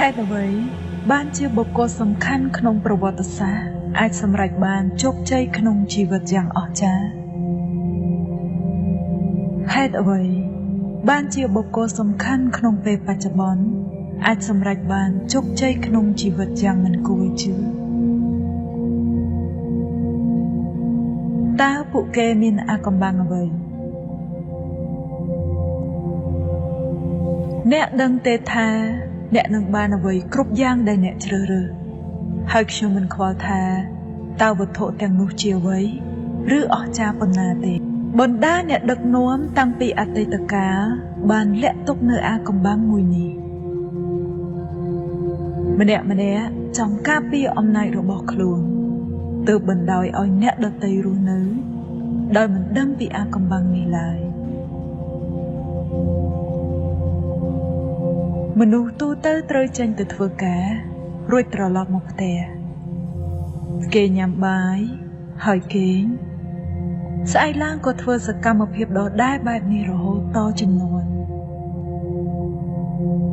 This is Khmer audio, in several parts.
ហេតុអ្វីបានជាបុគ្គលសំខាន់ក្នុងប្រវត្តិសាស្ត្រអាចសម្រេចបានជោគជ័យក្នុងជីវិតយ៉ាងអស្ចារ្យហេតុអ្វីបានជាបុគ្គលសំខាន់ក្នុងពេលបច្ចុប្បន្នអាចសម្រេចបានជោគជ័យក្នុងជីវិតយ៉ាងមិនគួរជឿតើពួកគេមានអាកំបាំងអ្វីអ្នកដឹងទេថាអ្នកនឹងបានអ្វីគ្រប់យ៉ាងដែលអ្នកជ្រើសរើសហើយខ្ញុំមិនខ្វល់ថាតើវត្ថុទាំងនោះជាអ្វីឬអស្ចារ្យប៉ុណ្ណាទេបណ្ដាអ្នកដឹកនាំតាំងពីអតីតកាលបានលាក់ទុកនៅអាកំបាំងមួយនេះម្នាក់ចង់ការពារអំណាចរបស់ខ្លួនទើបបណ្ដោយឲ្យអ្នកដទៃរស់នៅដោយមិនដឹងពីអាកំបាំងនេះឡើយមនុស្សទូទៅត្រូវចេញទៅធ្វើការរួចត្រឡប់មកផ្ទះគេញ៉ាំបាយហើយគេងស្អែកឡើងក៏ធ្វើសកម្មភាពដដែលបែបនេះរហូតតជំនាន់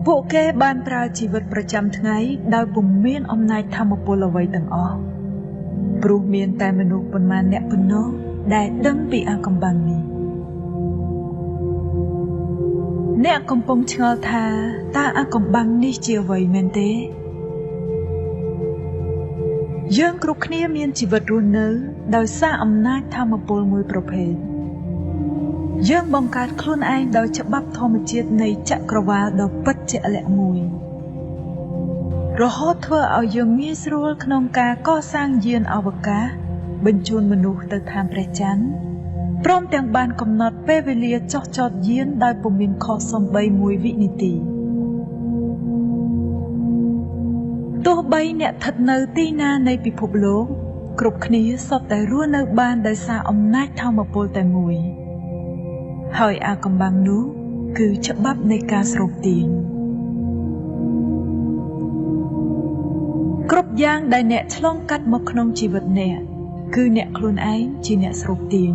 ពួកគេបានប្រើជីវិតប្រចាំថ្ងៃដោយពុំមានអំណាចធម៌ពលអ្វីទាំងអស់ព្រោះមានតែមនុស្សប៉ុន្មានអ្នកប៉ុណ្ណោះដែលដឹងពីអាកំបាំងនេះអ្នកកំពុងឆ្ងល់ថាតើអាកំបាំងនេះជាអ្វីមែនទេយើងគ្រប់គ្នាមានជីវិតរស់នៅដោយសារអំណាចធម៌ពលមួយប្រភេទយើងបង្កើតខ្លួនឯងដោយច្បាប់ធម្មជាតិនៃចក្រវាឡដ៏ពិតជាក់លាក់មួយរហូតធ្វើឲ្យយើងងាយស្រួលក្នុងការកសាងយានអវកាសបញ្ជូនមនុស្សទៅឋានព្រះច័ន្ទព្រមទាំងបានកំណត់ពេលវេលាចុះចតយានដោយពុំមានខុសសំបីមួយវិនាទីទោះបីអ្នកស្ថិតនៅទីណានៃពិភពលោកគ្រប់គ្នាសុទ្ធតែរស់នៅបានដោយសារអំណាចធម៌ពលតែមួយហើយអាកំបាំងនោះគឺច្បាប់នៃការស្រូបទាញគ្រប់យ៉ាងដែលអ្នកឆ្លងកាត់មកក្នុងជីវិតអ្នកគឺអ្នកខ្លួនឯងជាអ្នកស្រូបទាញ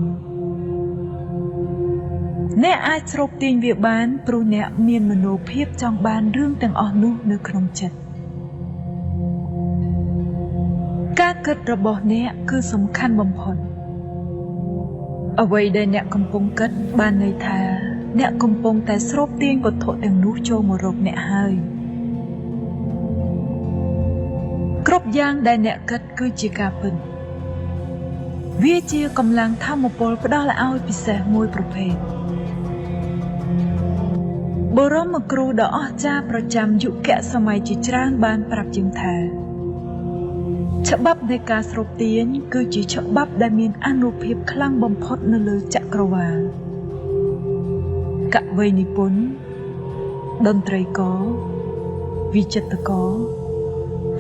អ្នកអាចស្រូបទាញវាបានព្រោះអ្នកមានមនោភាពចង់បានរឿងទាំងអស់នោះនៅក្នុងចិត្តការគិតរបស់អ្នកគឺសំខាន់បំផុតអ្វីដែលអ្នកកំពុងគិតបានន័យថាអ្នកកំពុងតែស្រូបទាញវត្ថុទាំងនោះចូលមករកអ្នកហើយគ្រប់យ៉ាងដែលអ្នកគិតគឺជាការពិតវាជាកម្លាំងធម៌ពលផ្ដល់ឲ្យពិសេសមួយប្រភេទបរមគ្រូដ៏អស្ចារ្យប្រចាំយុគសម័យជាច្រើនបានប្រាប់យើងថាច្បាប់នៃការស្រូបទាញគឺជាច្បាប់ដែលមានអានុភាពខ្លាំងបំផុតនៅលើចក្រវាឡកវីនិពន្ធតន្ត្រីករវិចិត្រករ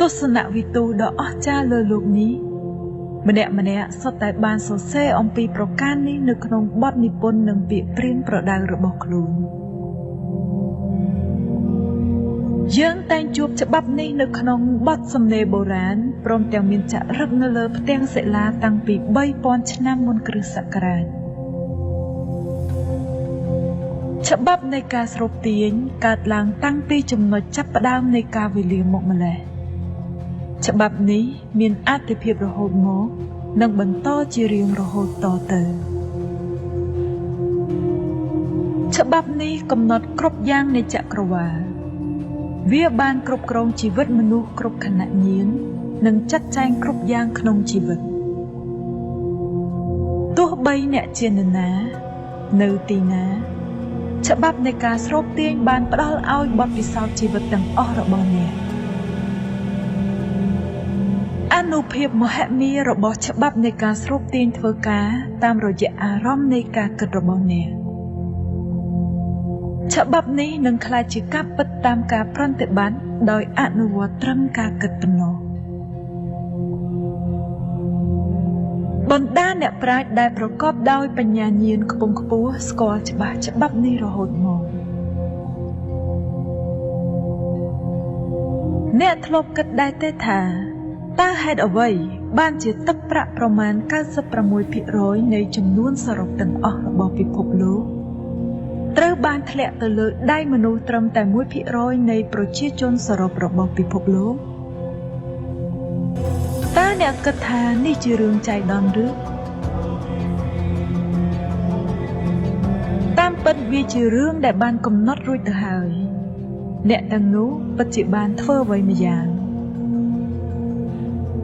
ទស្សនវិទូដ៏អស្ចារ្យលើលោកនេះម្នាក់សុទ្ធតែបានសរសេរអំពីប្រការនេះនៅក្នុងបទនិពន្ធនិងពាក្យព្រាងប្រដៅរបស់ខ្លួនយើងតែងជួបច្បាប់នេះនៅក្នុងបទសំណេរបុរាណព្រមទាំងមានចាក់រឹកនៅលើផ្ទាំងសិលាតាំងពី 3000 ឆ្នាំមុនគ្រិស្តសករាជច្បាប់នៃការស្រូបទាញកើតឡើងតាំងពីចំណុចចាប់ផ្ដើមនៃការវេលាមកម្ល៉េះច្បាប់នេះមានអត្ថិភាពរហូតមកនិងបន្តជារៀងរហូតតទៅច្បាប់នេះកំណត់គ្រប់យ៉ាងនៃចក្រវាឡវាបានគ្រប់គ្រងជីវិតមនុស្សគ្រប់ខណៈញៀននិងចាត់ចែងគ្រប់យ៉ាងក្នុងជីវិតទោះបីអ្នកជានរណានៅទីណាច្បាប់នៃការស្រូបទាញបានផ្ដល់ឲ្យបទពិសោធន៍ជីវិតទាំងអស់របស់អ្នកអានុភាពមហិមារបស់ច្បាប់នៃការស្រូបទាញធ្វើការតាមរយៈអារម្មណ៍នៃការគិតរបស់អ្នកច្បាប់នេះនឹងក្លាយជាការពិតតាមការប្រតិបត្តិដោយអនុវត្តត្រឹមការគិតប៉ុណ្ណោះបណ្ដាអ្នកប្រាជ្ញដែលប្រកបដោយបញ្ញាញាណខ្ពង់ខ្ពស់ស្គាល់ច្បាស់ច្បាប់នេះរហូតមកអ្នកធ្លាប់គិតដែរទេថាតើហេតុអ្វីបានជាទឹកប្រាក់ប្រមាណ 96% នៃចំនួនសរុបទាំងអស់របស់ពិភពលោក ត្រូវបានធ្លាក់ទៅលើដៃមនុស្សត្រឹមតែ 1% នៃប្រជាជនសរុបរបស់ពិភពលោកតើអ្នកគិតថានេះជារឿងចៃដន្យឬតាមពិតវាជារឿងដែលបានកំណត់រួចទៅហើយអ្នកទាំងនោះពិតជាបានធ្វើអ្វីម្យ៉ាង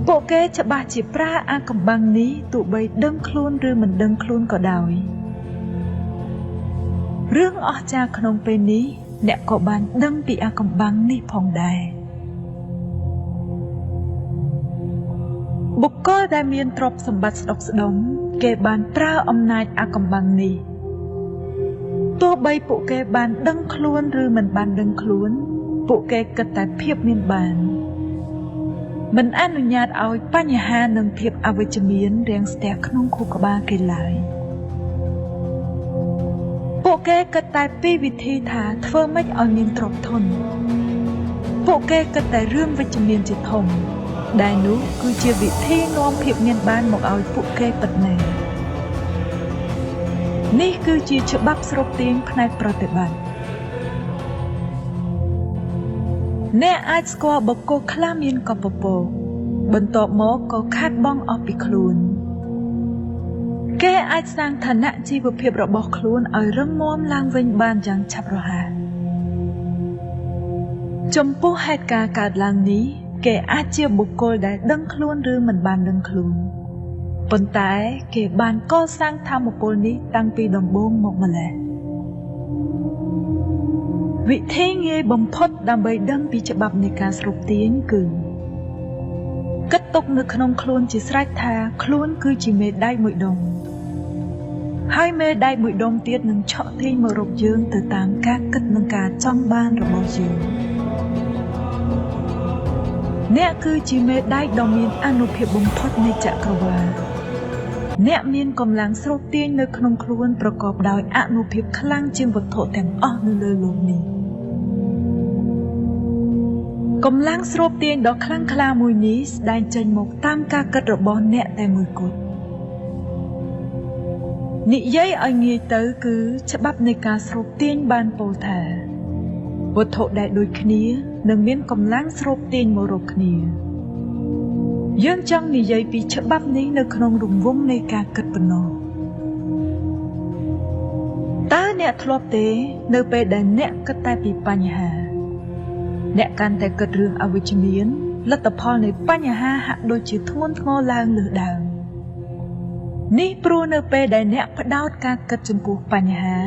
ពួកគេច្បាស់ជាប្រើអាកំបាំងនេះទោះបីដឹងខ្លួនឬមិនដឹងខ្លួនក៏ដោយរឿងអស្ចារ្យក្នុងពេលនេះអ្នកក៏បានដឹងពីអាកំបាំងនេះផងដែរបុគ្គលដែលមានទ្រព្យសម្បត្តិស្ដុកស្ដម្ភគេបានប្រើអំណាចអាកំបាំងនេះទោះបីពួកគេបានដឹងខ្លួនឬមិនបានដឹងខ្លួនពួកគេគិតតែភាពមានបានមិនអនុញ្ញាតឲ្យបញ្ហានិងភាពអវិជ្ជមានរាំងស្ទះក្នុងខួរក្បាលគេឡើយពួកគេគិតតែពីវិធីថាធ្វើម៉េចឲ្យមានទ្រព្យធនពួកគេគិតតែរឿងវិជ្ជមានជាធំដែលនោះគឺជាវិធីនាំភាពមានបានមកឲ្យពួកគេពិតមែននេះគឺជាច្បាប់ស្រូបទាញផ្នែកប្រតិបត្តិអ្នកអាចស្គាល់បុគ្គលខ្លះមានកពពកបន្ទាប់មកក៏ខាតបង់អស់ពីខ្លួនគេអាចសាងឋានៈជីវភាពរបស់ខ្លួនឲ្យរឹងមាំឡើងវិញបានយ៉ាងឆាប់រហ័សចំពោះហេតុការណ៍កើតឡើងនេះគេអាចជាបុគ្គលដែលដឹងខ្លួនឬមិនបានដឹងខ្លួនប៉ុន្តែគេបានកសាងធម៌ពលនេះតាំងពីដំបូងមកម្ល៉េះវិធីងាយបំផុតដើម្បីដឹងពីច្បាប់នៃការស្រូបទាញគឺគិតទុកនៅក្នុងខ្លួនជាស្រេចថាខ្លួនគឺជាមេដៃមួយដុំហើយមេដៃមួយដុំទៀតនឹងឆក់ទាញមករកយើងទៅតាមការគិតនិងការចង់បានរបស់យើងអ្នកគឺជាមេដៃដ៏មានអានុភាពបំផុតនៃចក្រវាឡអ្នកមានកម្លាំងស្រូបទាញនៅក្នុងខ្លួនប្រកបដោយអានុភាពខ្លាំងជាងវត្ថុទាំងអស់នៅលើโลกនេះកម្លាំងស្រូបទាញដ៏ខ្លាំងក្លាមួយនេះស្ដែងចេញមកតាមការគិតរបស់អ្នកតែមួយគត់និយាយឲ្យងាយទៅគឺច្បាប់នៃការស្រូបទាញបានពោលថាវត្ថុដែលដូចគ្នានឹងមានកម្លាំងស្រូបទាញមករកគ្នាយើងចង់និយាយពីច្បាប់នេះនៅក្នុងរង្វង់នៃការគិតប៉ុណ្ណោះតើអ្នកធ្លាប់ទេនៅពេលដែលអ្នកគិតតែពីបញ្ហាអ្នកកាន់តែគិតរឿងអវិជ្ជមានលទ្ធផលនៃបញ្ហាហាក់ដូចជាធ្ងន់ធ្ងរឡើងលើសដើមនេះព្រោះនៅពេលដែលអ្នកផ្ដោតការគិតចំពោះបញ្ហា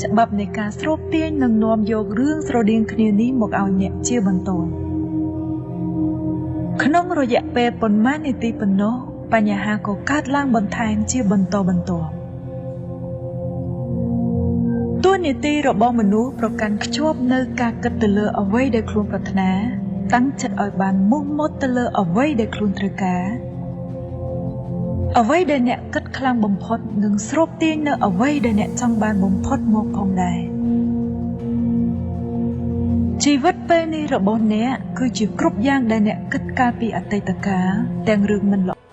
ច្បាប់នៃការស្រូបទាញនឹងនាំយករឿងស្រដៀងគ្នានេះមកឲ្យអ្នកជាបន្តក្នុងរយៈពេលប៉ុន្មាននាទីប៉ុណ្ណោះបញ្ហាក៏កើតឡើងបន្ថែមជាបន្តបន្ទាប់តួនាទីរបស់មនុស្សប្រកាន់ខ្ជាប់នៅការគិតទៅលើអ្វីដែលខ្លួនប្រាថ្នាតាំងចិត្តឲ្យបានមោះមុតទៅលើអ្វីដែលខ្លួនត្រូវការអ្វីដែលអ្នកគិតខ្លាំងបំផុតនឹងស្រូបទាញនៅអ្វីដែលអ្នកចង់បានបំផុតមកផងដែរជីវិតពេលនេះរបស់អ្នកគឺជាគ្រប់យ៉ាងដែលអ្នកគិតកាលពីអតីតកាលទាំងរឿងមិនល្អ